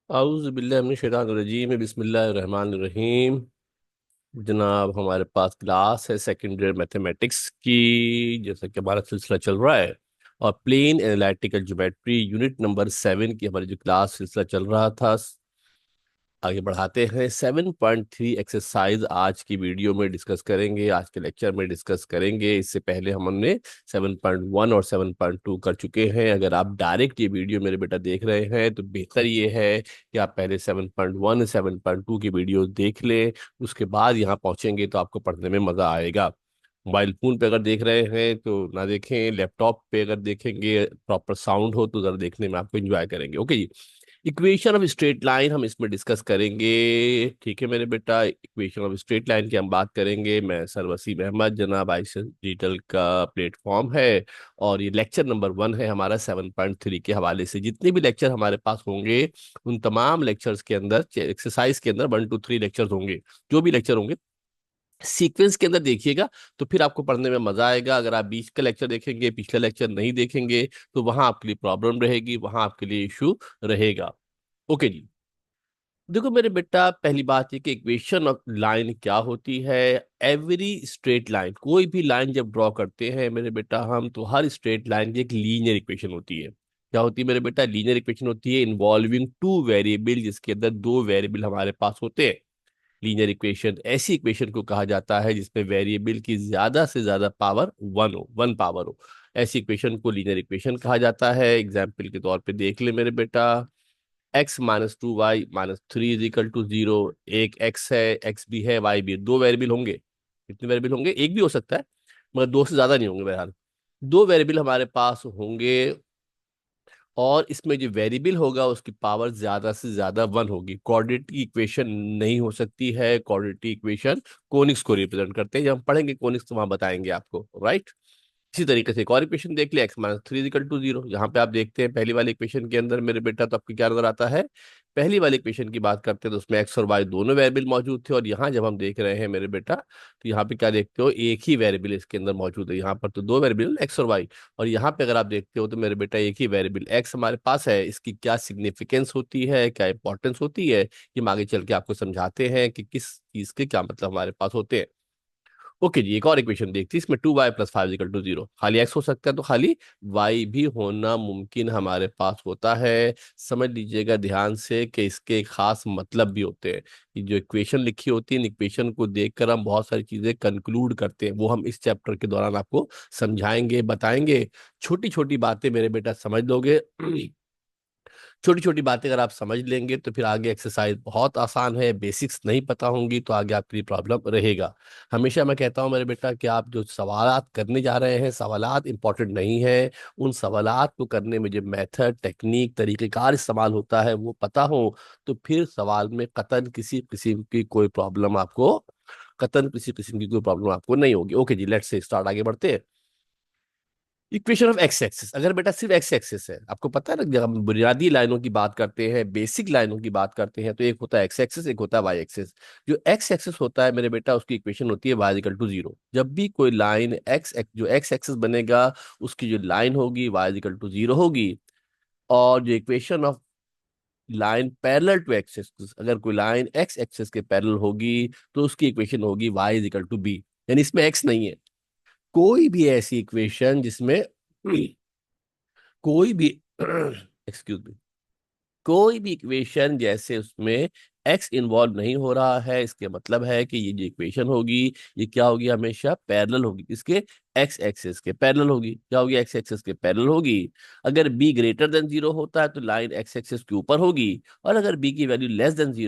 आउज़ बिल्लाहि मिनश शैतानिर रजीम बिस्मिल्लाहिर रहमानिर रहीम। जनाब हमारे पास क्लास है सेकेंड ईयर मैथमेटिक्स की, जैसा कि हमारा सिलसिला चल रहा है। और plane analytical geometry unit number 7 की हमारी जो क्लास सिलसिला चल रहा था, आगे बढ़ाते हैं। 7.3 एक्सरसाइज आज की वीडियो में डिस्कस करेंगे, आज के लेक्चर में डिस्कस करेंगे। इससे पहले हमने 7.1 और 7.2 कर चुके हैं। अगर आप डायरेक्ट ये वीडियो मेरे बेटा देख रहे हैं तो बेहतर ये है कि आप पहले 7.1 7.2 की वीडियो देख लें, उसके बाद यहाँ पहुंचेंगे तो आपको पढ़ने में मजा आएगा। मोबाइल फोन पे अगर देख रहे हैं तो ना देखें, लैपटॉप पे अगर देखेंगे प्रॉपर साउंड हो तो जरा देखने में आपको एंजॉय करेंगे। ओके जी। इक्वेशन ऑफ स्ट्रेट लाइन हम इसमें डिस्कस करेंगे। ठीक है मेरे बेटा, इक्वेशन ऑफ स्ट्रेट लाइन की हम बात करेंगे। मैं सर वसीम अहमद, जनाब आईसीएस डिजिटल का प्लेटफॉर्म है और ये लेक्चर नंबर 1 है हमारा 7.3 के हवाले से। जितने भी लेक्चर हमारे पास होंगे उन तमाम लेक्चर्स के अंदर, एक्सरसाइज के अंदर 1 2 3 लेक्चर्स होंगे। जो भी लेक्चर होंगे सीक्वेंस के अंदर देखिएगा तो फिर आपको पढ़ने में मजा आएगा। अगर आप बीच का लेक्चर देखेंगे, पिछला लेक्चर नहीं देखेंगे, तो वहां आपके लिए प्रॉब्लम रहेगी, वहां आपके लिए इशू रहेगा। ओके जी। देखो मेरे बेटा, पहली बात ये कि इक्वेशन ऑफ लाइन क्या होती है। एवरी स्ट्रेट लाइन, कोई भी लाइन जब ड्रॉ करते हैं मेरे बेटा हम, तो हर स्ट्रेट लाइन की एक लीनियर इक्वेशन होती है। क्या होती है मेरे बेटा? लीनियर इक्वेशन होती है इन्वॉल्विंग टू वेरिएबल, जिसके अंदर दो वेरिएबल हमारे पास होते हैं। लीनियर इक्वेशन ऐसी इक्वेशन को कहा जाता है जिसमें वेरिएबल की ज्यादा से ज्यादा पावर 1 पावर हो। ऐसी इक्वेशन को लीनियर इक्वेशन कहा जाता है। एग्जाम्पल के तौर पे देख ले मेरे बेटा, x-2y-3 इज इक्वल टू 0। एक x है, x भी है, y भी है, दो वेरिएबल होंगे। कितने वेरिएबल होंगे? एक भी हो सकता है, मगर दो से ज्यादा नहीं होंगे बहरहाल। दो वेरिएबल हमारे पास होंगे और इसमें जो वेरिएबल होगा उसकी पावर ज्यादा से ज्यादा 1 होगी। क्वाड्रेटिक इक्वेशन नहीं हो सकती है। क्वाड्रेटिक इक्वेशन कोनिक्स को रिप्रेजेंट करते हैं। जब हम पढ़ेंगे कोनिक्स तो वहां बताएंगे आपको, राइट। इसी तरीके से एक और इक्वेशन देख लिया, x-3 = 0। यहाँ पे आप देखते हैं पहली वाली इक्वेशन के अंदर मेरे बेटा तो आपको क्या नजर आता है। पहली वाली इक्वेशन की बात करते हैं तो उसमें x और y दोनों वेरिएबल मौजूद थे, और यहाँ जब हम देख रहे हैं मेरे बेटा तो यहाँ पे क्या देखते हो, एक ही वेरिएबल इसके अंदर मौजूद है। यहाँ पर तो दो वेरिएबल x और y, और यहाँ पे अगर आप देखते हो तो मेरे बेटा एक ही वेरिएबल x हमारे पास है। इसकी क्या सिग्निफिकेंस होती है, क्या इंपॉर्टेंस होती है, ये हम आगे चल के आपको समझाते हैं कि किस चीज के क्या मतलब हमारे पास होते हैं। ओके जी, एक और इक्वेशन देखते हैं। इसमें 2y + 5 = 0। खाली x हो सकता है तो खाली y भी होना मुमकिन हमारे पास होता है। समझ लीजिएगा ध्यान से कि इसके खास मतलब भी होते हैं। ये जो इक्वेशन लिखी होती है, इन इक्वेशन को देखकर हम बहुत सारी चीजें कंक्लूड करते हैं, वो हम इस चैप्टर के दौरान आपको समझाएंगे, बताएंगे। छोटी छोटी बातें मेरे बेटा समझ लोगे। छोटी छोटी बातें अगर आप समझ लेंगे तो फिर आगे एक्सरसाइज बहुत आसान है। बेसिक्स नहीं पता होंगी तो आगे आपके लिए प्रॉब्लम रहेगा। हमेशा मैं कहता हूं मेरे बेटा कि आप जो सवालात करने जा रहे हैं, सवालात इंपॉर्टेंट नहीं है। उन सवालात को करने में जो मेथड, टेक्निक, तरीक़ेकार इस्तेमाल होता है वो पता हो, तो फिर सवाल में कतई किसी किस्म की कोई प्रॉब्लम आपको, कतई किसी किस्म की कोई प्रॉब्लम आपको नहीं होगी। ओके जी, लेट्स से स्टार्ट, आगे बढ़ते हैं। इक्वेशन ऑफ एक्स एक्सिस, अगर बेटा सिर्फ एक्स एक्सिस है, आपको पता है ना, जब हम बुनियादी लाइनों की बात करते हैं, बेसिक लाइनों की बात करते हैं, तो एक होता है एक्स एक्सिस, एक होता है वाई एक्सिस। जो एक्स एक्सिस होता है मेरे बेटा, उसकी इक्वेशन होती है y = 0। जब भी कोई लाइन जो एक्स एक्सिस बनेगा, उसकी जो लाइन होगी y = 0 होगी। और जो equation of line parallel to x axis, अगर कोई लाइन एक्स एक्सिस के पैरेलल होगी तो उसकी इक्वेशन होगी y = b। यानी इसमें एक्स नहीं है। कोई भी ऐसी इक्वेशन जिसमें कोई भी एक्सक्यूज मी, कोई भी इक्वेशन जैसे उसमें एक्स इन्वॉल्व नहीं हो रहा है, इसके मतलब है कि ये जो इक्वेशन होगी, ये क्या होगी, हमेशा पैरेलल होगी। इसके एक्स एक्सिस के पैरेलल होगी। क्या होगी? एक्स एक्सिस के पैरेलल होगी। अगर b > 0 होता है तो लाइन एक्स एक्सिस के ऊपर होगी, और अगर b की वैल्यू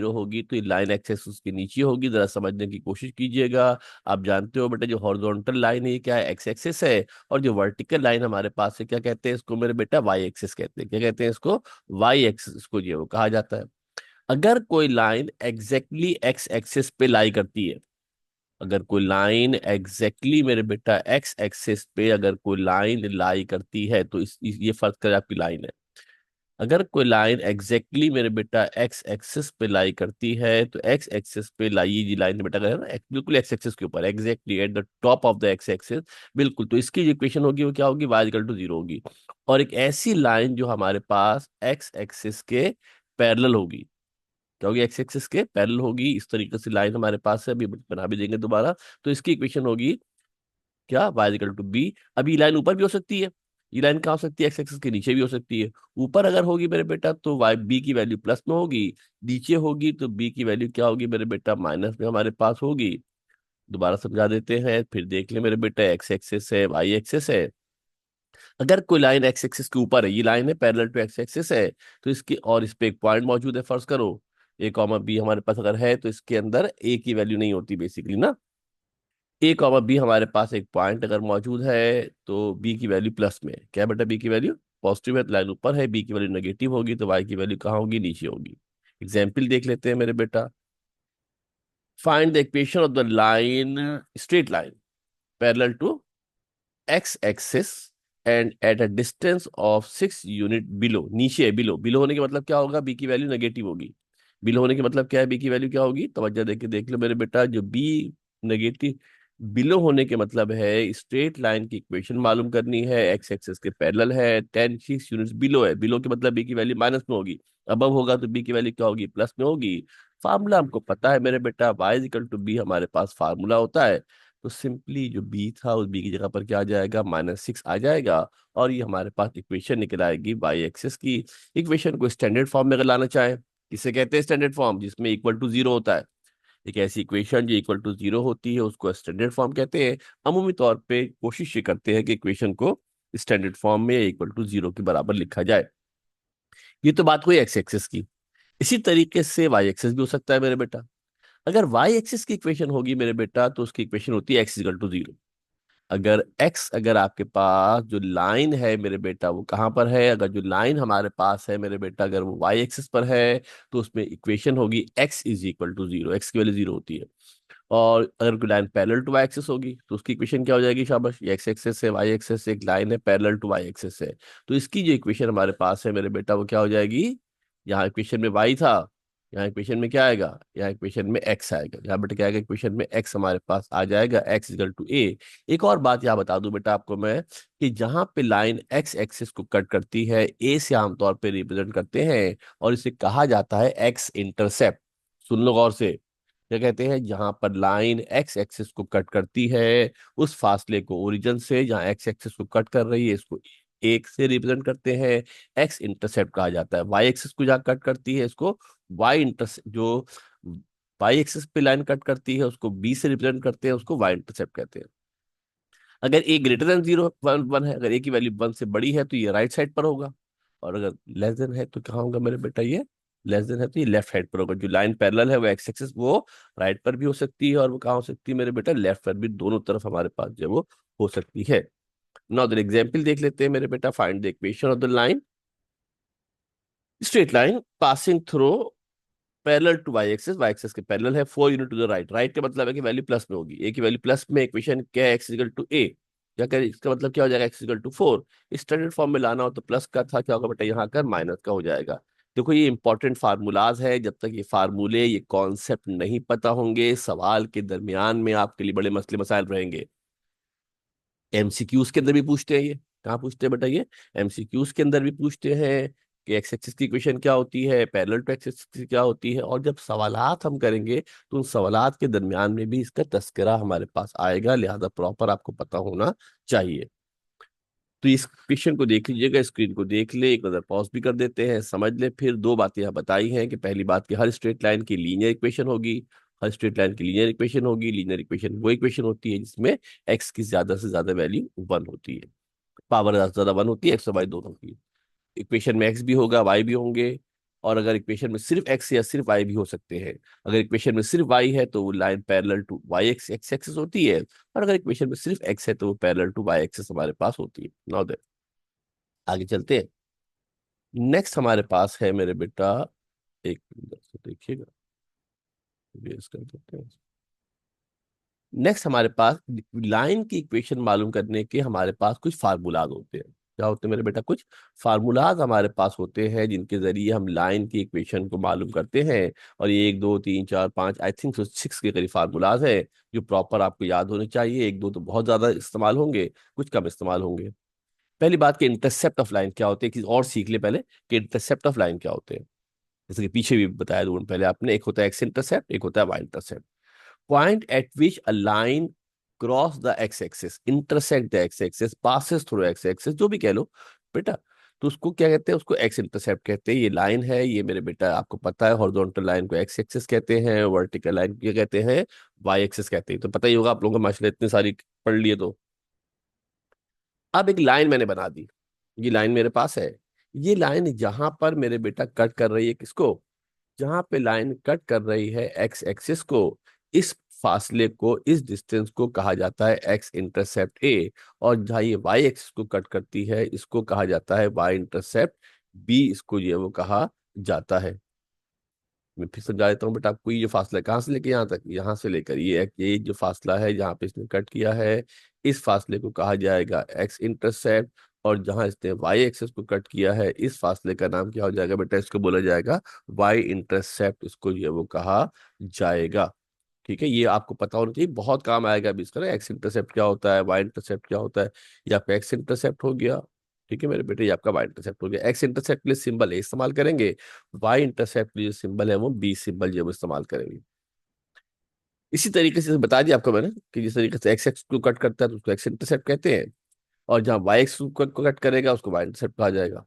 <<0 होगी तो ये लाइन एक्स एक्सिस के नीचे होगी। जरा समझने की कोशिश कीजिएगा। आप जानते हो बेटा, जो हॉरिजॉन्टल लाइन है ये क्या है? एक्स एक्सिस है। और जो वर्टिकल लाइन हमारे पास है, क्या कहते हैं इसको मेरे बेटा? वाई एक्सिस कहते हैं। क्या कहते हैं इसको? वाई एक्सिस को जो कहा जाता है। अगर कोई लाइन एग्जैक्टली एक्स एक्सिस पे लाई करती है, अगर कोई लाइन एग्जैक्टली मेरे बेटा एक्स एक्सिस पे अगर कोई लाइन लाई करती है तो ये फर्ज कर आपकी लाइन है। अगर कोई लाइन एग्जैक्टली मेरे बेटा एक्स एक्सिस पे लाई करती है तो एक्स एक्सिस पे लाई ये लाइन बेटा अगर है ना, बिल्कुल एक्स एक्सिस के ऊपर, exactly at the top of the x axis, बिल्कुल, तो इसकी जो इक्वेशन होगी वो क्या होगी? y = 0 होगी। और एक ऐसी लाइन जो हमारे पास एक्स एक्सिस के पैरेलल होगी। क्या होगी? एक्स एक्सिस के पैरेलल होगी। इस तरीके से लाइन हमारे पास है, अभी बना भी देंगे दोबारा। तो इसकी इक्वेशन होगी क्या? y equal to b. अभी ये लाइन ऊपर भी हो सकती है, ये लाइन कहाँ हो सकती है? एक्स एक्सिस के नीचे भी हो सकती है। ऊपर अगर होगी मेरे बेटा तो वाई बी की वैल्यू प्लस में होगी, नीचे होगी तो बी की वैल्यू क्या होगी मेरे बेटा? माइनस में हमारे पास होगी। दोबारा समझा देते हैं, फिर देख ले मेरे बेटा। एक्स एक्सिस है, वाई एक्सिस है। अगर कोई लाइन एक्स एक्सिस के ऊपर है, ये लाइन है पैरेलल टू एक्स एक्सिस है, तो इसकी और इस पे एक पॉइंट मौजूद है, फर्ज करो ए कॉमा बी हमारे पास अगर है, तो इसके अंदर ए की वैल्यू नहीं होती बेसिकली ना। ए कॉमा बी हमारे पास एक पॉइंट अगर मौजूद है, तो बी की वैल्यू प्लस में है। क्या है बेटा? बी की वैल्यू पॉजिटिव है तो लाइन ऊपर है, बी की वैल्यू नेगेटिव होगी तो वाई की वैल्यू कहाँ होगी? नीचे होगी। एग्जाम्पल देख लेते हैं मेरे बेटा। Find the equation of the line, straight line parallel to x axis and at a distance of 6 unit below. नीचे है, बिलो। बिलो होने के मतलब क्या होगा? बी की वैल्यू नेगेटिव होगी। बिलो होने के मतलब क्या है? बी की वैल्यू क्या होगी? तवज्जो देके देख लो मेरे बेटा, जो बी नेगेटिव बिलो होने के मतलब है स्ट्रेट लाइन की इक्वेशन मालूम करनी है, एक्स एक्सिस के पैरेलल है, 10 6 यूनिट्स बिलो है। बिलो के मतलब बी की वैल्यू माइनस में होगी, अबव होगा तो बी की वैल्यू क्या होगी? प्लस में होगी। फार्मूला हमको पता है मेरे बेटा, वाई इक्वल टू बी हमारे पास फार्मूला होता है। तो सिंपली जो बी था उस बी की जगह पर क्या आ जाएगा? -6 आ जाएगा। और ये हमारे पास इक्वेशन निकल आएगी वाई एक्सिस की। इक्वेशन को स्टैंडर्ड फॉर्म में अगर लाना चाहें, किसे कहते हैं स्टैंडर्ड फॉर्म? जिसमें इक्वल टू जीरो होता है। एक ऐसी इक्वेशन जो इक्वल टू जीरो होती है उसको स्टैंडर्ड फॉर्म कहते हैं। अमूमी तौर पे कोशिश ये करते हैं कि इक्वेशन को स्टैंडर्ड फॉर्म में इक्वल टू जीरो के बराबर लिखा जाए। ये तो बात हुई एक्स एक्सिस की। इसी तरीके से वाई एक्सिस भी हो सकता है मेरे बेटा। अगर वाई एक्सिस की इक्वेशन होगी मेरे बेटा, तो उसकी इक्वेशन होती है एक्स इक्वल टू जीरो। अगर x, अगर आपके पास जो लाइन है मेरे बेटा वो कहाँ पर है? अगर जो लाइन हमारे पास है मेरे बेटा अगर वो y एक्सिस पर है, तो उसमें इक्वेशन होगी x is equal to zero. X की वैल्यू जीरो होती है। और अगर कोई लाइन पैरेलल टू y एक्सिस होगी तो उसकी इक्वेशन क्या हो जाएगी? शाबाश, ये x एक्सिस है, y एक्सिस से एक लाइन है पैरेलल टू y एक्सिस है, तो इसकी जो इक्वेशन हमारे पास है मेरे बेटा वो क्या हो जाएगी? यहाँ इक्वेशन में y था, यहाँ इक्वेशन में क्या आएगा? यहाँ इक्वेशन में x आएगा। यहाँ बेटा क्या आएगा? इक्वेशन में x हमारे पास आ जाएगा, x इक्वल टू a। एक और बात यहाँ बता दूं बेटा आपको मैं, कि जहां पे लाइन x एक्सिस को कट करती है, a से आमतौर पे रिप्रेजेंट करते हैं, और इसे कहा जाता है x इंटरसेप्ट। सुन लो गौर से, क्या कहते हैं? जहां पर लाइन एक्स एक्सिस को कट करती है, उस फासले को ओरिजिन से जहां एक्स एक्सिस को कट कर रही है, इसको एक से रिप्रेजेंट करते हैं, एक्स इंटरसेप्ट कहा जाता है। वाई एक्सिस को जहां कट करती है इसको वाई इंटरसेप्ट, जो वाई एक्सिस पे लाइन कट करती है उसको बी से रिप्रेजेंट करते हैं, उसको वाई इंटरसेप्ट कहते हैं। अगर A greater than zero, one one है, अगर ए की वैल्यू वन से बड़ी है तो ये राइट साइड पर होगा, और अगर लेस देन है तो कहाँ होगा मेरे बेटा? ये लेस देन है तो ये लेफ्ट साइड पर होगा। जो लाइन पैरेलल है वो एक्स एक्सिस वो राइट पर भी हो सकती है, और वो कहाँ हो सकती है मेरे बेटा? लेफ्ट पर भी। दोनों तरफ हमारे पास जो है वो हो सकती है। नाउ द एग्जांपल देख लेते हैं मेरे बेटा। Find the equation of the line, straight line passing through parallel to y axis के पैरेलल है, 4 unit to the right. Right का मतलब है कि वैल्यू प्लस में होगी, ए की वैल्यू प्लस में। इक्वेशन क्या है? x equal to a. क्या करें? इसका मतलब क्या हो जाएगा? x equal to 4। Standard form में लाना हो तो प्लस का था, क्या होगा बेटा? यहाँ कर माइनस का हो जाएगा। देखो ये इंपॉर्टेंट फार्मूलाज है, जब तक ये फार्मूले, ये कॉन्सेप्ट नहीं पता होंगे, सवाल के दरमियान में आपके लिए बड़े मसले मसाइल रहेंगे। एमसीक्यूज के अंदर भी पूछते हैं ये। कहाँ पूछते हैं बेटा? ये एमसीक्यूज के अंदर भी पूछते हैं कि एक्स एक्सिस की इक्वेशन क्या होती है, पैरेलल टू एक्स एक्सिस क्या होती है। और जब सवालात हम करेंगे तो उन सवालात के दरमियान में भी इसका तस्करा हमारे पास आएगा, लिहाजा प्रॉपर आपको पता होना चाहिए। तो इस क्वेश्चन को देख लीजिएगा, स्क्रीन को देख ले, एक नजर पॉज भी कर देते हैं, समझ ले। फिर दो बातें यहाँ बताई हैं कि पहली बात कि हर स्ट्रेट लाइन की लीनियर इक्वेशन होगी। हर स्ट्रेट लाइन की लीनियर इक्वेशन होगी। लीनियर इक्वेशन वो इक्वेशन होती है जिसमें एक्स की ज्यादा से ज्यादा वैल्यू वन होती है, पावर ज्यादा से ज्यादा वन होती है, एक्स और वाई दोनों की। इक्वेशन में एक्स भी होगा, वाई भी होंगे। और अगर इक्वेशन में सिर्फ एक्स या सिर्फ वाई भी हो सकते हैं। अगर इक्वेशन में सिर्फ वाई है तो वो line parallel to y x x axis होती है, और अगर इक्वेशन में सिर्फ एक्स है तो वो पैरेलल टू वाई एक्सिस हमारे पास होती है। नाउ देन आगे चलते हैं। नेक्स्ट हमारे पास है मेरे बेटा, एक मिनट से देखिएगा, बेस कर देते हैं। नेक्स्ट हमारे पास लाइन की इक्वेशन मालूम करने के हमारे पास कुछ फार्मूलाज होते हैं। क्या होते हैं मेरे बेटा? कुछ फार्मूलाज हमारे पास होते हैं जिनके जरिए हम लाइन की इक्वेशन को मालूम करते हैं। और ये एक दो तीन चार पाँच, आई थिंक 6 के करीब फार्मूलाज है जो प्रॉपर आपको याद होने चाहिए। एक दो तो बहुत ज्यादा इस्तेमाल होंगे, कुछ कम इस्तेमाल होंगे। पहली बात कि इंटरसेप्ट ऑफ लाइन क्या होते हैं, कि और सीख ले पहले कि इंटरसेप्ट ऑफ लाइन क्या होते हैं। जैसे कि पीछे भी बताया दो पहले आपने, एक होता है एक्स इंटरसेप्ट, एक होता है y intercept. Point at which a line cross the x axis, intersect the x axis, passes through x axis, जो भी कह लो बेटा, तो उसको क्या कहते हैं, उसको एक्स इंटरसेप्ट कहते हैं। ये लाइन है, ये मेरे बेटा आपको पता है, हॉरिजॉन्टल लाइन को एक्स एक्सिस कहते हैं, वर्टिकल लाइन को क्या कहते हैं, वाई एक्सिस कहते हैं। तो पता ही होगा आप लोगों को, माशाल्लाह इतनी सारी पढ़ लिए तो। अब एक लाइन मैंने बना दी, ये लाइन मेरे पास है। ये लाइन जहां पर मेरे बेटा कट कर रही है किसको, जहां पे लाइन कट कर रही है एक्स एक्सिस को, इस फासले को, इस डिस्टेंस को कहा जाता है एक्स इंटरसेप्ट ए। और जहां ये वाई एक्सिस को कट करती है, इसको कहा जाता है वाई इंटरसेप्ट बी, इसको ये वो कहा जाता है। मैं फिर समझा देता हूँ बेटा आपको, ये जो फासला है कहाँ से लेके यहाँ तक, यहाँ से लेकर ये जो फासला है जहाँ पे इसने कट किया है, इस फासले को कहा जाएगा एक्स इंटरसेप्ट। और जहां इसने वाई एक्सिस को कट किया है, इस फासले का नाम क्या हो जाएगा बेटा, इसको बोला जाएगा वाई इंटरसेप्ट, इसको ये वो कहा जाएगा। ठीक है, ये आपको पता होना चाहिए, बहुत काम आएगा अभी इसका ना, एक्स इंटरसेप्ट क्या होता है, वाई इंटरसेप्ट क्या होता है। ये आपका एक्स इंटरसेप्ट हो गया, ठीक है मेरे बेटे, ये आपका वाई इंटरसेप्ट हो गया। एक्स इंटरसेप्ट के लिए सिंबल ए इस्तेमाल करेंगे, वाई इंटरसेप्ट के लिए सिंबल है वो बी सिंबल जो इस्तेमाल करेंगे। इसी तरीके से बता दिया आपको मैंने कि जिस तरीके से एक्स एक्स को कट करता है तो उसको एक्स इंटरसेप्ट कहते हैं, और जहाँ वाई एक्स को कट करेगा उसको वाई इंटरसेप्ट कहा जाएगा।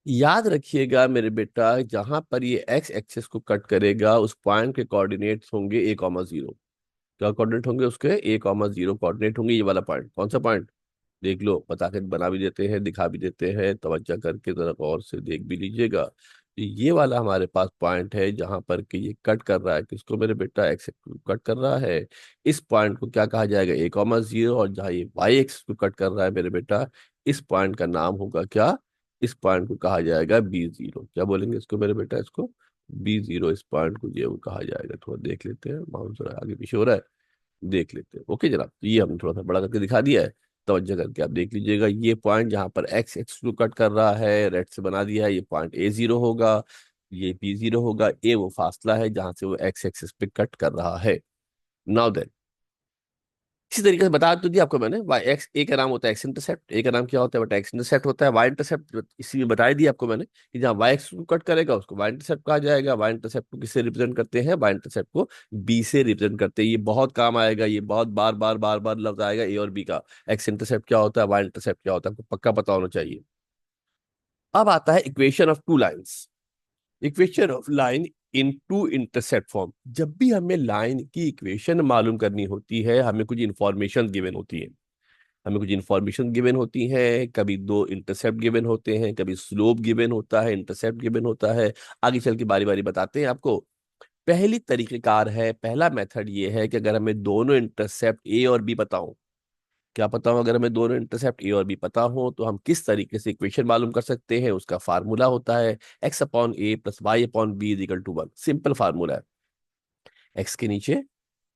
याद रखिएगा मेरे बेटा, जहां पर ये एक्स एक्सिस को कट करेगा उस पॉइंट के कोऑर्डिनेट्स होंगे ए कॉमा जीरो। क्या कोऑर्डिनेट होंगे उसके, ए कॉमा जीरो कोऑर्डिनेट होंगे। ये वाला पॉइंट कौन सा पॉइंट, देख लो, बता के बना भी देते हैं, दिखा भी देते हैं, तवज्जो करके जरा गौर से देख भी लीजिएगा। तो ये वाला हमारे पास पॉइंट है जहां पर कि ये कट कर रहा है किसको मेरे बेटा, एक्स एक्सिस को कट कर रहा है। इस पॉइंट को क्या कहा जाएगा, ए कॉमा जीरो। और जहां ये वाई एक्सिस को कट कर रहा है मेरे बेटा, इस पॉइंट का नाम होगा क्या, इस पॉइंट को कहा जाएगा बी जीरो। क्या बोलेंगे इसको मेरे बेटा, इसको बी जीरो, इस पॉइंट को ये वो कहा जाएगा। थोड़ा देख लेते हैं, माउस जरा आगे पीछे हो रहा है, देख लेते हैं। ओके जनाब, तो ये हमने थोड़ा सा बड़ा करके दिखा दिया है, तवज्जो करके आप देख लीजिएगा। ये पॉइंट जहां पर एक्स एक्स को कट कर रहा है, रेड से बना दिया है, ये पॉइंट ए जीरो होगा, ये बी जीरो होगा। ए वो फासला है जहां से वो एक्स एक्सिस पे कट कर रहा है। नाउ देन, इसी तरीके से बता तो दिया आपको मैंने, वाई एक्स, ए का नाम होता है एक्स इंटरसेप्ट, ए का नाम क्या होता है बेटा, एक्स इंटरसेप्ट होता है। वाई इंटरसेप्ट इसी में बता ही दिया आपको मैंने कि जहाँ वाई एक्स को कट करेगा उसको वाई इंटरसेप्ट कहा जाएगा। वाई इंटरसेप्ट को किससे रिप्रेजेंट करते हैं, वाई इंटरसेप्ट को बी से रिप्रेजेंट करते हैं। ये बहुत काम आएगा, ये बहुत बार बार बार बार लफ्ज आएगा ए और बी का। एक्स इंटरसेप्ट क्या होता है, वाई इंटरसेप्ट क्या होता है, आपको पक्का पता होना चाहिए। अब आता है equation of two lines, equation of line in two intercept form. जब भी हमें लाइन की इक्वेशन मालूम करनी होती है, हमें कुछ इंफॉर्मेशन गिवन होती है, हमें कुछ इन्फॉर्मेशन गिवन होती है। कभी दो इंटरसेप्ट गिवन होते हैं, कभी स्लोप गिवन होता है, इंटरसेप्ट गिवन होता है। आगे चल के बारी बारी बताते हैं आपको। पहली तरीकेकार है, पहला मेथड ये है कि अगर हमें दोनों इंटरसेप्ट ए और बी पता हो, क्या पता हो, अगर हमें दोनों इंटरसेप्ट ए और बी पता हो तो हम किस तरीके से इक्वेशन मालूम कर सकते हैं। उसका फार्मूला होता है x upon a plus y upon b is equal to one. Simple formula है, एक्स के नीचे,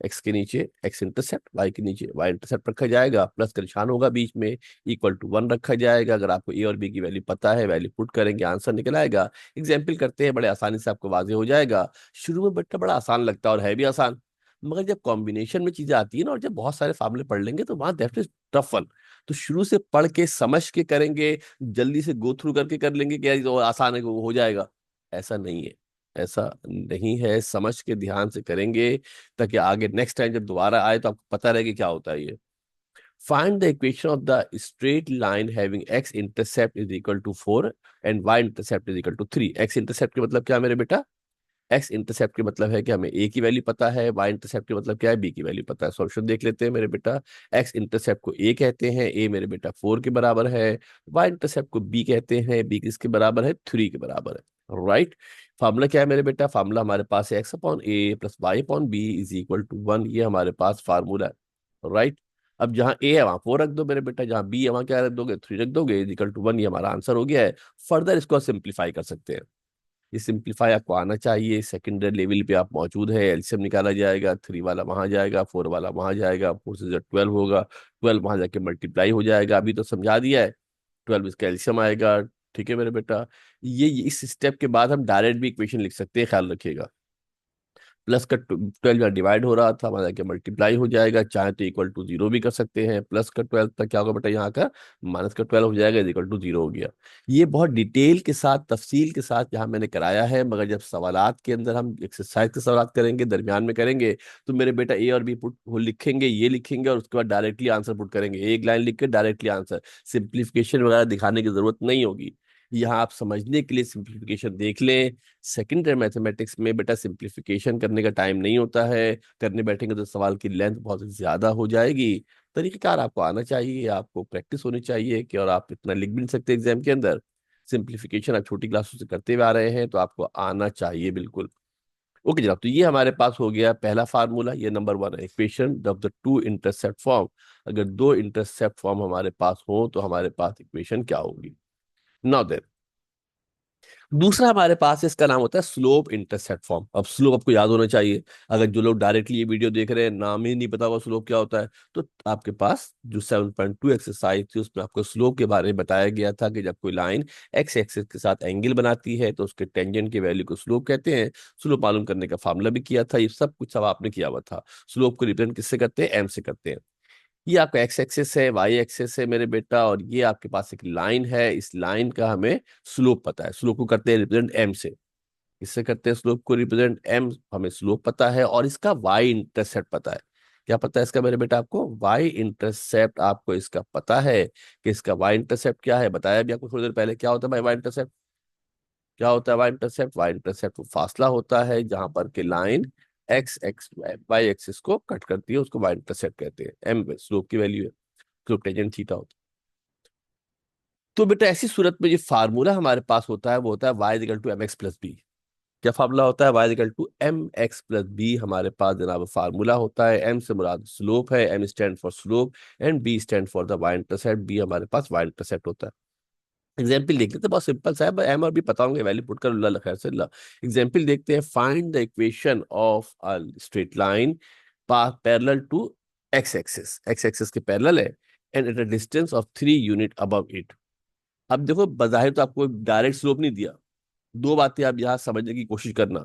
एक्स के नीचे एक्स इंटरसेप्ट, वाई के नीचे वाई इंटरसेप्ट रखा जाएगा, प्लस का निशान होगा बीच में, इक्वल टू वन रखा जाएगा। अगर आपको ए और बी की वैल्यू पता है, वैल्यू पुट करेंगे, आंसर निकल आएगा। एग्जाम्पल करते हैं, बड़े आसानी से आपको वाजे हो जाएगा। शुरू में बट्टा बड़ा आसान लगता है और है भी आसान, मगर जब कॉम्बिनेशन में चीजें आती है ना, और जब बहुत सारे फार्मूले पढ़ लेंगे तो वहां डेफिनेटली टफ वन। तो शुरू से पढ़ के समझ के करेंगे, जल्दी से गो थ्रू करके कर लेंगे कि यार ये तो आसान है, वो हो जाएगा, ऐसा नहीं है। ऐसा नहीं है, समझ के ध्यान से करेंगे ताकि आगे नेक्स्ट टाइम जब दोबारा आए तो आपको पता रहे कि क्या होता है ये। Find the equation of the straight line having x intercept is equal to 4 and y intercept is equal to 3। X intercept के मतलब क्या है मेरे बेटा, एक्स इंटरसेप्ट के मतलब है कि हमें ए की वैल्यू पता है, वाई इंटरसेप्ट के मतलब क्या है, बी की वैल्यू पता है। सॉल्यूशन देख लेते हैं मेरे बेटा। एक्स इंटरसेप्ट को ए कहते हैं, ए मेरे बेटा 4 के बराबर है। वाई इंटरसेप्ट को बी कहते हैं, बी किसके बराबर है, 3 के बराबर है। राइट, फार्मूला क्या है मेरे बेटा, फार्मूला हमारे पास है x upon a plus y upon b is equal to one. ये हमारे पास फार्मूला है। राइट, अब जहाँ ए है वहां 4 रख दो मेरे बेटा, जहाँ बी है वहां क्या रख दोगे, 3 रख दोगे, इज इक्वल टू वन। ये हमारा आंसर हो गया है। फर्दर इसको सिंप्लीफाई कर सकते हैं। ये सिंप्लीफाई आपको आना चाहिए, सेकेंडरी लेवल पे आप मौजूद है। एलसीएम निकाला जाएगा, 3 वाला वहां जाएगा, 4 वाला वहां जाएगा, 4 से जब 12 होगा, 12 वहां जाके मल्टीप्लाई हो जाएगा। अभी तो समझा दिया है, 12 इसका एलसीएम आएगा। ठीक है मेरे बेटा, ये इस स्टेप के बाद हम डायरेक्ट भी इक्वेशन लिख सकते हैं, ख्याल रखिएगा। प्लस का 12 यहाँ डिवाइड हो रहा था, हमारा क्या मल्टीप्लाई हो जाएगा, चाहे तो इक्वल टू जीरो भी कर सकते हैं, प्लस का 12 तक क्या होगा बेटा यहाँ का माइनस का 12 हो जाएगा, इक्वल टू जीरो हो गया। ये बहुत डिटेल के साथ तफसील के साथ यहाँ मैंने कराया है, मगर जब सवालात के अंदर हम एक्सरसाइज के सवाल करेंगे दरमियान में करेंगे, तो मेरे बेटा ए और बी पुट वो लिखेंगे, ये लिखेंगे और उसके बाद डायरेक्टली आंसर पुट करेंगे, एक लाइन लिख के डायरेक्टली आंसर, सिंप्लीफिकेशन वगैरह दिखाने की जरूरत नहीं होगी। यहाँ आप समझने के लिए सिंप्लीफिकेशन देख लें। सेकेंड ईयर मैथमेटिक्स में बेटा सिंप्लीफिकेशन करने का टाइम नहीं होता है, करने बैठेंगे तो सवाल की लेंथ बहुत ज्यादा हो जाएगी। तरीकेकार आपको आना चाहिए, आपको प्रैक्टिस होनी चाहिए कि, और आप इतना लिख भी नहीं सकते एग्जाम के अंदर। सिंप्लीफिकेशन आप छोटी क्लासों से करते हुए आ रहे हैं तो आपको आना चाहिए बिल्कुल। ओके जनाब, तो ये हमारे पास हो गया पहला फार्मूला, ये नंबर वन है, equation of the two intercept form. अगर दो इंटरसेप्ट फॉर्म हमारे पास हो तो हमारे पास इक्वेशन क्या होगी। नाउ देन दूसरा हमारे पास इसका नाम होता है स्लोप इंटरसेप्ट फॉर्म। अब स्लोप आपको याद होना चाहिए, अगर जो लोग डायरेक्टली ये वीडियो देख रहे हैं नाम ही नहीं पता होगा स्लोप क्या होता है, तो आपके पास जो 7.2 एक्सरसाइज थी उसमें आपको स्लोप के बारे में बताया गया था कि जब कोई लाइन एक्स एक्सिस के साथ एंगल बनाती है तो उसके टेंजेंट की वैल्यू को स्लोप कहते हैं। स्लोप मालूम करने का फार्मूला भी किया था, ये सब कुछ सब आपने किया हुआ था। स्लोप को रिप्रेजेंट किससे करते हैं, एम से करते हैं। ये आपका एक्स एक्सिस है, वाई एक्सिस है मेरे बेटा, और ये आपके पास एक लाइन है, इस लाइन का हमें स्लोप पता है। स्लोप को करते हैं रिप्रेजेंट एम से, इससे करते हैं स्लोप को रिप्रेजेंट एम, हमें स्लोप पता है और इसका वाई इंटरसेप्ट पता है। क्या पता है इसका मेरे बेटा आपको, वाई इंटरसेप्ट आपको इसका पता है कि इसका वाई इंटरसेप्ट क्या है, बताया भी आपको थोड़ी देर पहले। क्या होता है भाई वाई इंटरसेप्ट, क्या होता है वाई इंटरसेप्ट, वाई इंटरसेप्ट वो फासला होता है जहां पर के line x x y axis को कट करती है, उसको वाई इंटरसेप्ट कहते हैं। एम स्लोप की वैल्यू है, स्लोप टेंजेंट थीटा होता है। तो बेटा ऐसी सूरत में जो फार्मूला हमारे पास होता है वो होता है y equal to m x plus b. क्या फार्मूला होता है, y equal to m x plus b हमारे पास जनाब फार्मूला होता है। एम से मुराद स्लोप है, m stand for slope and b stand for the y intercept, b हमारे पास वाई इंटरसेप्ट होता है। एग्जाम्पल देख लेते हैं, बहुत सिंपल सा है, एम और बी पता होंगे, वैल्यू पुट कर अल्लाह खैर से अल्लाह। एग्जाम्पल देखते हैं, find the equation of a straight line path parallel to x axis, x axis के पैरेलल है and at a distance of 3 unit above it. अब देखो बजाहिर तो आपको डायरेक्ट स्लोप नहीं दिया, दो बातें आप यहाँ समझने की कोशिश करना।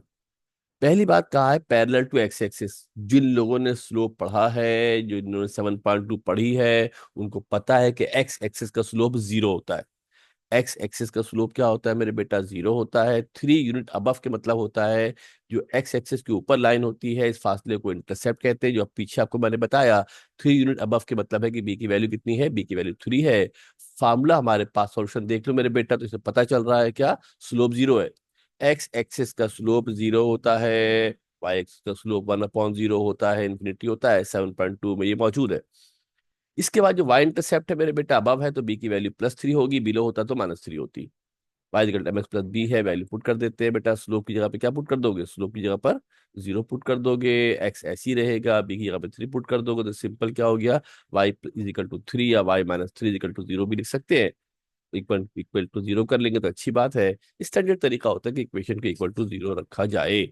पहली बात कहा है पैरेलल टू एक्स एक्सिस, जिन लोगों ने स्लोप पढ़ा है, जो इन्होंने 7.2 पढ़ी है, उनको पता है कि एक्स एक्सिस का स्लोप जीरो होता है। एक्स एक्सिस का स्लोप क्या होता है मेरे बेटा, जीरो होता है। 3 यूनिट अबव के मतलब होता है जो एक्स एक्सिस के ऊपर लाइन होती है, इस फासले को इंटरसेप्ट कहते हैं, जो अब पीछे आपको मैंने बताया। 3 यूनिट अबव के मतलब है कि बी की वैल्यू कितनी है, बी की वैल्यू 3 है। फार्मूला हमारे पास, सॉल्यूशन देख लो मेरे बेटा, तो इसे पता चल रहा है क्या, स्लोप जीरो है। एक्स एक्सिस का स्लोप जीरो होता है, वाई एक्सिस का स्लोप 1/0 होता है, इन्फिनिटी होता है, 7.2 में ये मौजूद है। इसके बाद जो वाई इंटरसेप्ट है मेरे बेटा अबव है, तो बी की वैल्यू +3 होगी, बिलो होता तो -3 होती। Y equal m x plus b है, वैल्यू पुट कर देते हैं बेटा, स्लोप की जगह पे क्या पुट कर दोगे, स्लोप की जगह पर जीरो पुट कर दोगे, एक्स ऐसी रहेगा, बी की जगह पे 3 पुट कर दोगे, तो सिंपल क्या हो गया, वाई इज इक्वल टू 3 या वाई -3 इज इक्वल टू 0 भी लिख सकते हैं। इक्वल इक्वल टू 0 कर लेंगे तो अच्छी बात है। स्टैंडर्ड तरीका होता है कि इक्वेशन को इक्वल टू 0 रखा जाए।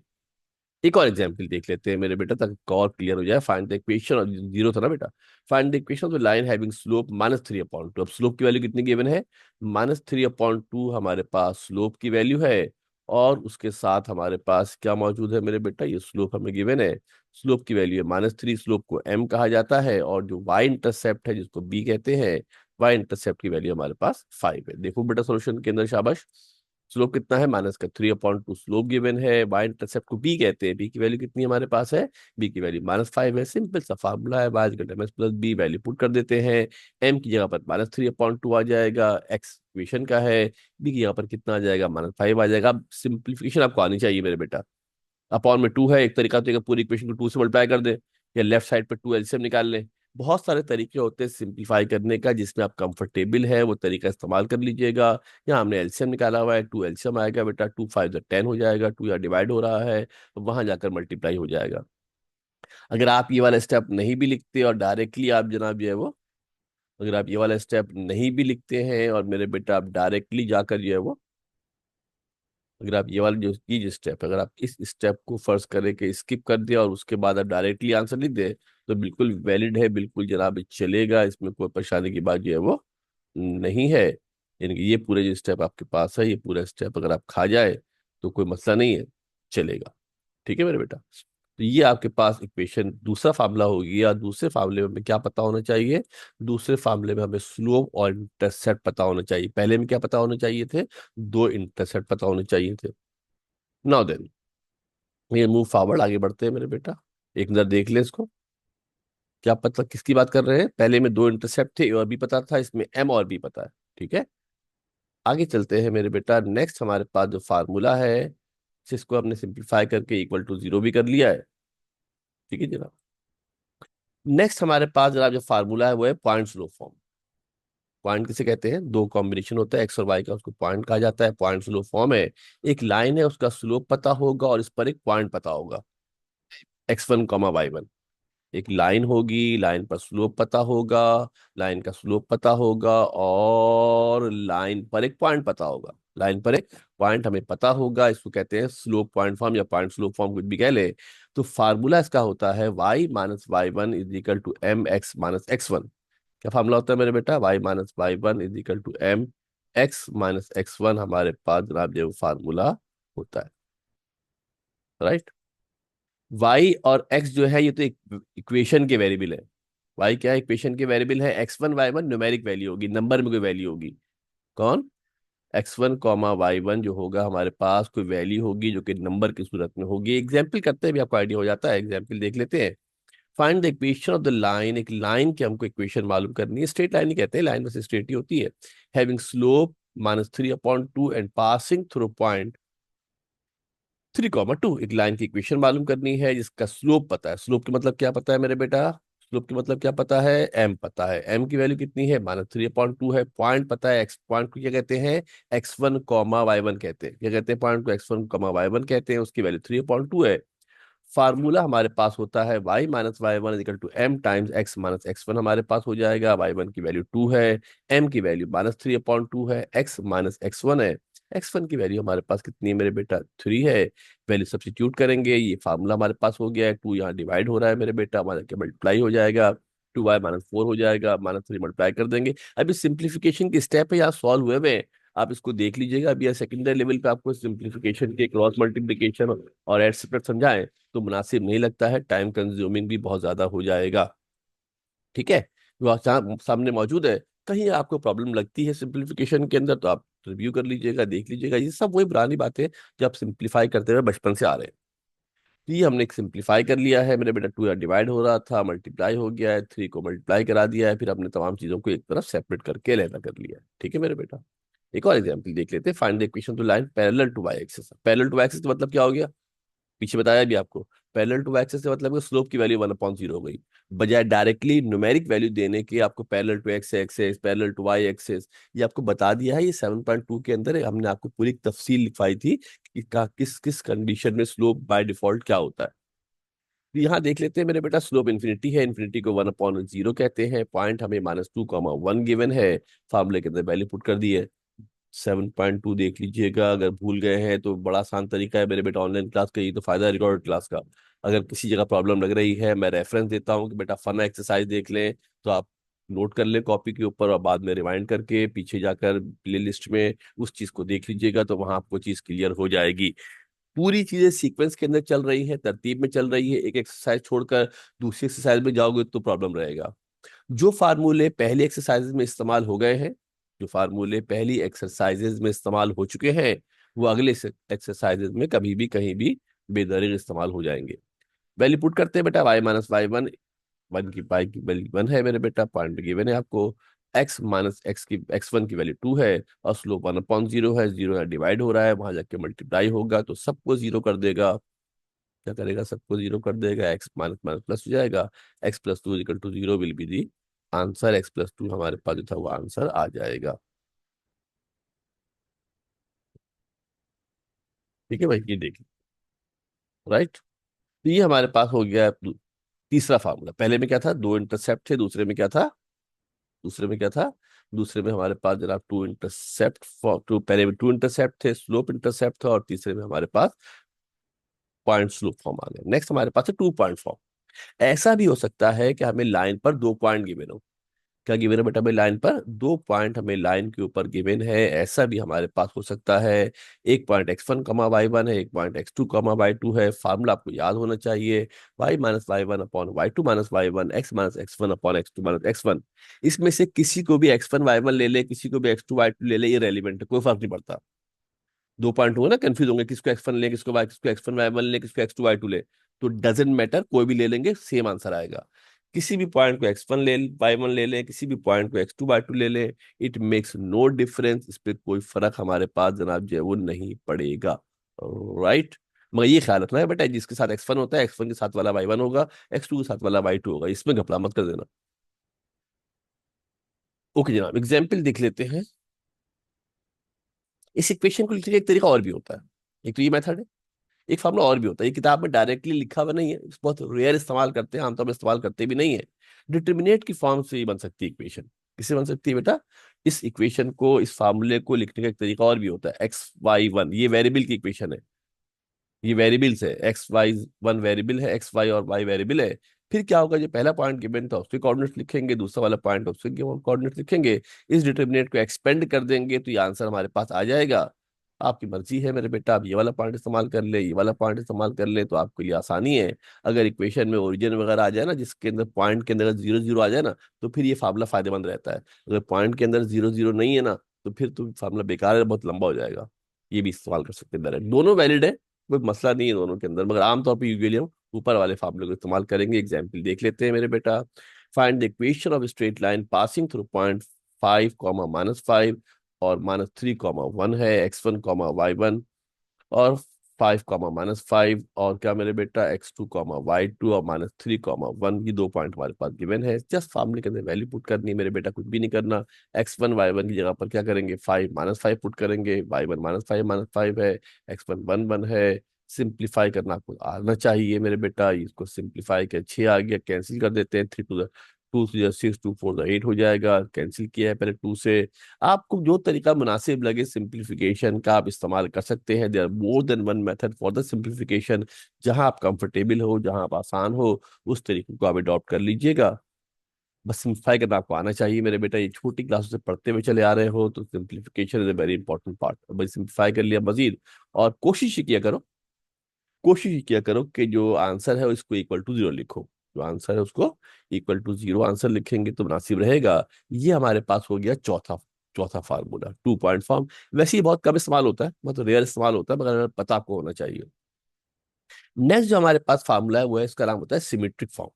एक और एग्जाम्पल देख लेते हैं मेरे बेटा, ताकि और क्लियर हो जाए। फाइंड द इक्वेशन, और जीरो था ना बेटा, find the equation of the line having slope -3/2। अब स्लोप की वैल्यू कितनी गिवन है, -3/2 हमारे पास स्लोप की वैल्यू है, और उसके साथ हमारे पास क्या मौजूद है मेरे बेटा, ये स्लोप हमें गिवन है। स्लोप की वैल्यू है -3, स्लोप को m कहा जाता है, और जो y इंटरसेप्ट है जिसको b कहते हैं, y इंटरसेप्ट की वैल्यू हमारे पास 5 है। देखो बेटा सोल्यूशन के अंदर शाबाश, स्लोप कितना है, माइनस का 3/2 स्लोप गिवन है, वाई इंटरसेप्ट को बी कहते हैं, बी की वैल्यू कितनी हमारे पास है, बी की वैल्यू -5 है। सिंपल सा फार्मूला है, y equal to m x plus b, value put कर देते हैं। एम की जगह पर -3/2 आ जाएगा, एक्स इक्वेशन का है, बी की जगह पर कितना आ जाएगा, -5 आ जाएगा। अब सिंप्लीफिकेशन आपको आनी चाहिए मेरे बेटा। अपॉन में 2 है, एक तरीका तो है कि पूरी इक्वेशन को 2 से मल्टीप्लाई कर दे, या लेफ्ट साइड पर 2 एलसीएम निकाल लें। बहुत सारे तरीके होते हैं सिंप्लीफाई करने का, जिसमें आप कंफर्टेबल है वो तरीका इस्तेमाल कर लीजिएगा। यहाँ हमने एलसीएम निकाला हुआ है, 2 एलसीएम आएगा बेटा, 2 5 10 हो जाएगा, 2 यहाँ डिवाइड हो रहा है तो वहां जाकर मल्टीप्लाई हो जाएगा। अगर आप ये वाला स्टेप नहीं भी लिखते और डायरेक्टली आप जनाब जो है वो, अगर आप ये वाला स्टेप नहीं भी लिखते हैं और मेरे बेटा आप डायरेक्टली जाकर जो है वो, अगर आप ये वाला जो की स्टेप, अगर आप इस स्टेप को फर्ज करें कि स्किप कर दिया और उसके बाद आप डायरेक्टली आंसर लिख दे, तो बिल्कुल वैलिड है, बिल्कुल जनाब चलेगा, इसमें कोई परेशानी की बात जो है वो नहीं है। यानी कि ये पूरे जो स्टेप आपके पास है, ये पूरा स्टेप अगर आप खा जाए तो कोई मसला नहीं है, चलेगा। ठीक है मेरे बेटा। तो ये आपके पास इक्वेशन दूसरा फार्मूला हो गया। दूसरे फार्मूले में हमें क्या पता होना चाहिए? दूसरे फार्मूले में हमें स्लोप और इंटरसेप्ट पता होना चाहिए। पहले में क्या पता होने चाहिए थे? दो इंटरसेप्ट पता होने चाहिए थे। नाउ देन ये मूव फॉरवर्ड, आगे बढ़ते हैं मेरे बेटा। एक नजर देख ले इसको। क्या पता किसकी बात कर रहे हैं? पहले में दो इंटरसेप्ट थे, और भी पता था, इसमें एम और बी पता है। ठीक है, आगे चलते हैं मेरे बेटा। नेक्स्ट हमारे पास जो फार्मूला है, जिसको हमने सिंप्लीफाई करके इक्वल टू जीरो भी कर लिया है। ठीक है जनाब। नेक्स्ट हमारे पास जनाब जो फार्मूला है वो है पॉइंट स्लोप फॉर्म। पॉइंट किसे कहते हैं? दो कॉम्बिनेशन होता है एक्स और वाई का, उसको पॉइंट कहा जाता है। पॉइंट स्लोप फॉर्म है। एक लाइन है, उसका स्लोप पता होगा और इस पर एक पॉइंट पता होगा, x1 y1। एक लाइन होगी, लाइन पर स्लोप पता होगा, लाइन का स्लोप पता होगा, और लाइन पर एक पॉइंट पता होगा। लाइन पर एक पॉइंट हमें पता होगा, इसको कहते हैं स्लोप पॉइंट फॉर्म या पॉइंट स्लोप फॉर्म, कुछ भी कह ले। तो फार्मूला इसका होता है y - y1 is equal to m x - x1। क्या फार्मूला होता है मेरे बेटा? y - y1 is equal to m x - x1। हमारे पास जनाब ये फार्मूला होता है। राइट। y और x जो है ये तो एक इक्वेशन के वेरिएबल है। y क्या है? इक्वेशन के वेरिएबल है। x1 y1 न्यूमेरिक वैल्यू होगी, नंबर में कोई वैल्यू होगी। कौन? x1 y1 जो होगा हमारे पास कोई वैल्यू होगी जो कि नंबर की सूरत में होगी। एग्जाम्पल करते हैं भी आपको आइडिया हो जाता है। एग्जाम्पल देख लेते हैं। Find the equation of the line. एक लाइन की हमको इक्वेशन मालूम करनी है। स्ट्रेट लाइन ही कहते हैं, लाइन बस स्ट्रेट ही होती है। Having slope -3/2 and passing through point 3,2। एक लाइन की इक्वेशन मालूम करनी है जिसका स्लोप पता है। स्लोप का मतलब क्या पता है मेरे बेटा? स्लोप की मतलब क्या पता है? एम पता है। एम की वैल्यू कितनी है? -3/2 है। पॉइंट पता है, एक्स पॉइंट को क्या कहते हैं? x1 y1 कहते हैं। क्या कहते हैं पॉइंट को? x1 y1 कहते हैं। उसकी वैल्यू 3/2 है। फार्मूला हमारे पास होता है y - y1 equal to m times x - x1। हमारे पास हो जाएगा। y1 की वैल्यू 2 है, m की वैल्यू -3/2 है, x - x1 है। x1 की वैल्यू हमारे पास कितनी है मेरे बेटा? 3 है। वैल्यू सब्स्टिट्यूट करेंगे, ये फार्मूला हमारे पास हो गया है। 2 यहाँ डिवाइड हो रहा है मेरे बेटा, हमारे के मल्टीप्लाई हो जाएगा। 2y - 4 हो जाएगा, -3 मल्टीप्लाई कर देंगे। अभी सिंप्लीफिकेशन की स्टेप है, यहाँ सॉल्व हुए हुए हैं। आप इसको देख लीजिएगा। अभी यह सेकेंडरी लेवल पे आपको सिंप्लीफिकेशन के क्रॉस मल्टीप्लिकेशन और एड सेपरेट समझाएं तो मुनासिब नहीं लगता है, टाइम कंज्यूमिंग भी बहुत ज्यादा हो जाएगा। ठीक है, वो सामने मौजूद है। कहीं आपको प्रॉब्लम लगती है सिंप्लीफिकेशन के अंदर तो आप रिव्यू कर लीजिएगा, देख लीजिएगा। ये सब वही पुरानी बातें जो आप सिंप्लीफाई करते हुए बचपन से आ रहे हैं। तो ये हमने एक सिंप्लीफाई कर लिया है मेरे बेटा। 2 यार डिवाइड हो रहा था, मल्टीप्लाई हो गया है। 3 को मल्टीप्लाई करा दिया है, फिर हमने तमाम चीजों को एक तरफ सेपरेट करके लेना कर लिया है। ठीक है मेरे बेटा। एक और एग्जाम्पल देख लेते हैं। Find the equation to line parallel to y axis. Parallel to y axis मतलब क्या हो गया? पीछे बताया भी आपको। पैरेलल टू एक्सिस से मतलब स्लोप की वैल्यू 1/0 हो गई। बजाय डायरेक्टली न्यूमेरिक वैल्यू देने के आपको parallel to x axes, parallel to y axes, ये आपको बता दिया है। ये 7.2 के अंदर हमने आपको पूरी तफसील लिखवाई थी कि किस किस कंडीशन में स्लोप बाय डिफॉल्ट क्या होता है। तो यहाँ देख लेते हैं मेरे बेटा। स्लोप इन्फिनिटी है, इन्फिनिटी को 1/0 कहते हैं। पॉइंट हमें -2,1 गिवन है। फार्मूले के अंदर वैल्यू पुट कर दी है। 7.2 देख लीजिएगा। अगर भूल गए हैं तो बड़ा आसान तरीका है मेरे बेटा, ऑनलाइन क्लास का। ये तो फायदा है रिकॉर्डेड क्लास का। अगर किसी जगह प्रॉब्लम लग रही है, मैं रेफरेंस देता हूँ कि बेटा फन एक्सरसाइज देख लें, तो आप नोट कर लें कॉपी के ऊपर और बाद में रिवाइंड करके पीछे जाकर प्ले लिस्ट में उस चीज को देख लीजिएगा, तो वहां आपको चीज क्लियर हो जाएगी। पूरी चीजें सीक्वेंस के अंदर चल रही है, तरतीब में चल रही है। एक एक्सरसाइज छोड़कर दूसरी एक्सरसाइज में जाओगे तो प्रॉब्लम रहेगा। जो फार्मूले पहली एक्सरसाइजेज में इस्तेमाल हो गए हैं, जो फार्मूले पहली एक्सरसाइजेज में इस्तेमाल हो चुके हैं, वो अगले एक्सरसाइजेज में कभी भी कहीं भी बेदरीग इस्तेमाल हो जाएंगे। वैल्यू पुट करते हैं बेटा। y - y1, वन की पाई की वैल्यू 1 है मेरे बेटा, पॉइंट गिवन है आपको। x - x1 की वैल्यू 2 है, और स्लोप 1/0 है। जीरो यहाँ डिवाइड हो रहा है, वहां जाके मल्टीप्लाई होगा तो सबको जीरो कर देगा। क्या करेगा? सबको जीरो कर देगा। एक्स माइनस माइनस प्लस हो जाएगा। x + 2 equal to 0 will be the answer. x + 2 हमारे पास जो था वो आंसर आ जाएगा। ठीक है भाई, ये देखिए। राइट। तो ये हमारे पास हो गया तीसरा फार्मूला। पहले में क्या था? दो इंटरसेप्ट थे। दूसरे में क्या था? दूसरे में क्या था? दूसरे में हमारे पास जनाब टू इंटरसेप्ट फॉर टू, पहले में टू इंटरसेप्ट थे, स्लोप इंटरसेप्ट था, और तीसरे में हमारे पास पॉइंट स्लोप फॉर्म आ गया। नेक्स्ट हमारे पास है 2 पॉइंट फॉर्म। ऐसा भी हो सकता है कि हमें लाइन पर 2 पॉइंट गिवन हो। क्या गिवन है बेटा हमें लाइन पर? 2 पॉइंट हमें लाइन के ऊपर गिवन है, ऐसा भी हमारे पास हो सकता है। एक पॉइंट x1 कमा y1 है, एक पॉइंट x2 कमा y2 है। फार्मूला आपको याद होना चाहिए, y-y1 upon y2 - y1, x-x1 upon x2 - x1। इसमें से किसी को भी x1 y1 ले ले, किसी को भी x2 y2 ले ले, ये रेलिवेंट है, कोई फर्क नहीं पड़ता। 2 पॉइंट होंगे ना, कंफ्यूज होंगे, किसको x1 ले, किसको x1 y1 ले, किसको x2 y2 ले। तो डजेंट मैटर, कोई भी ले लेंगे सेम आंसर आएगा। किसी भी पॉइंट को x1 y1 ले लें, किसी भी पॉइंट को x2 y2 ले लें, इट मेक्स नो डिफरेंस, इस पर कोई फर्क हमारे पास जनाब जो है वो नहीं पड़ेगा। राइट। मगर ये ख्याल रखना है बेटा, जिसके साथ x1 होता है, x1 के साथ वाला y1 होगा, x2 के साथ वाला y2 होगा, इसमें घपला मत कर देना। ओके जनाब, एग्जाम्पल देख लेते हैं। इस इक्वेशन को लिखने का एक तरीका और भी होता है। एक तो ये मेथड है, एक फार्मूला और भी होता है, ये किताब में डायरेक्टली लिखा हुआ नहीं है, बहुत रेयर इस्तेमाल करते हैं, आमतौर पर इस्तेमाल करते भी नहीं है। डिटर्मिनेट की फॉर्म से ये बन सकती है इक्वेशन। किससे बन सकती है बेटा? इस इक्वेशन को, इस फार्मूले को लिखने का एक तरीका और भी होता है। x y1 ये वेरिएबल की इक्वेशन है, ये वेरिएबल्स है, x y1 वेरिएबल है, x y और y वेरिएबल है। फिर क्या होगा, जो पहला पॉइंट गिवन था उसके कोऑर्डिनेट्स लिखेंगे, दूसरा वाला पॉइंट उसके कोऑर्डिनेट्स लिखेंगे, इस डिटर्मिनेंट को एक्सपेंड कर देंगे तो ये आंसर हमारे पास आ जाएगा। आपकी मर्जी है मेरे बेटा, आप ये वाला पॉइंट इस्तेमाल कर ले, ये वाला पॉइंट इस्तेमाल कर ले, तो आपके लिए आसानी है। अगर इक्वेशन में ओरिजिन वगैरह आ जाए ना, जिसके अंदर पॉइंट के अंदर 0 0 आ जाए ना, तो फिर ये फार्मूला फायदेमंद रहता है। अगर पॉइंट के अंदर 0 0 नहीं है ना, तो फिर तो फार्मूला बेकार है, बहुत लंबा हो जाएगा। ये भी इस्तेमाल कर सकते हैं डायरेक्ट, दोनों वैलिड है, कोई मसला नहीं है दोनों के अंदर। मगर आमतौर पर यूजुअली हम ऊपर वाले फार्मूले को इस्तेमाल करेंगे। एग्जाम्पल देख लेते हैं मेरे बेटा। Find the equation of straight line passing through point 5, -5 और -3, 1 है, x1, y1 और 5, -5 और क्या मेरे बेटा x2, y2 और -3, 1, ये 2 पॉइंट हमारे पास गिवन है। जस्ट फार्मूले के अंदर वैल्यू पुट करनी है मेरे बेटा, कुछ भी नहीं करना। x1 y1 की जगह पर क्या करेंगे, 5 - 5 पुट करेंगे, y1 -5 है, x1 1 है। सिंप्लीफाई करना आपको आना चाहिए मेरे बेटा, इसको सिंप्लीफाई कर 6 आ गया, कैंसिल कर देते हैं, 3 टू 2 6, 2 4 8 हो जाएगा, कैंसिल किया है पहले 2 से। आपको जो तरीका मुनासिब लगे सिंप्लीफिकेशन का आप इस्तेमाल कर सकते हैं। There are more than one method for the simplification. जहां आप कंफर्टेबल हो, जहां आप आसान हो, उस तरीके को आप अडॉप्ट कर लीजिएगा। बस सिंप्लीफाई करना आपको आना चाहिए मेरे बेटा, ये छोटी क्लासों से पढ़ते हुए चले आ रहे हो तो simplification is a very important part. बस सिंप्लीफाई कर लिया मजीद, और कोशिश ही किया करो, कोशिश ही किया करो कि जो आंसर है उसको इक्वल टू 0 लिखो। जो आंसर है उसको इक्वल टू 0 आंसर लिखेंगे तो मुनासिब रहेगा। ये हमारे पास हो गया चौथा चौथा फार्मूला, 2 पॉइंट फॉर्म। वैसे ही बहुत कम इस्तेमाल होता है, मतलब रेयर इस्तेमाल होता है, मगर पता आपको होना चाहिए। नेक्स्ट जो हमारे पास फार्मूला है वो है, इसका नाम होता है सिमेट्रिक फॉर्म।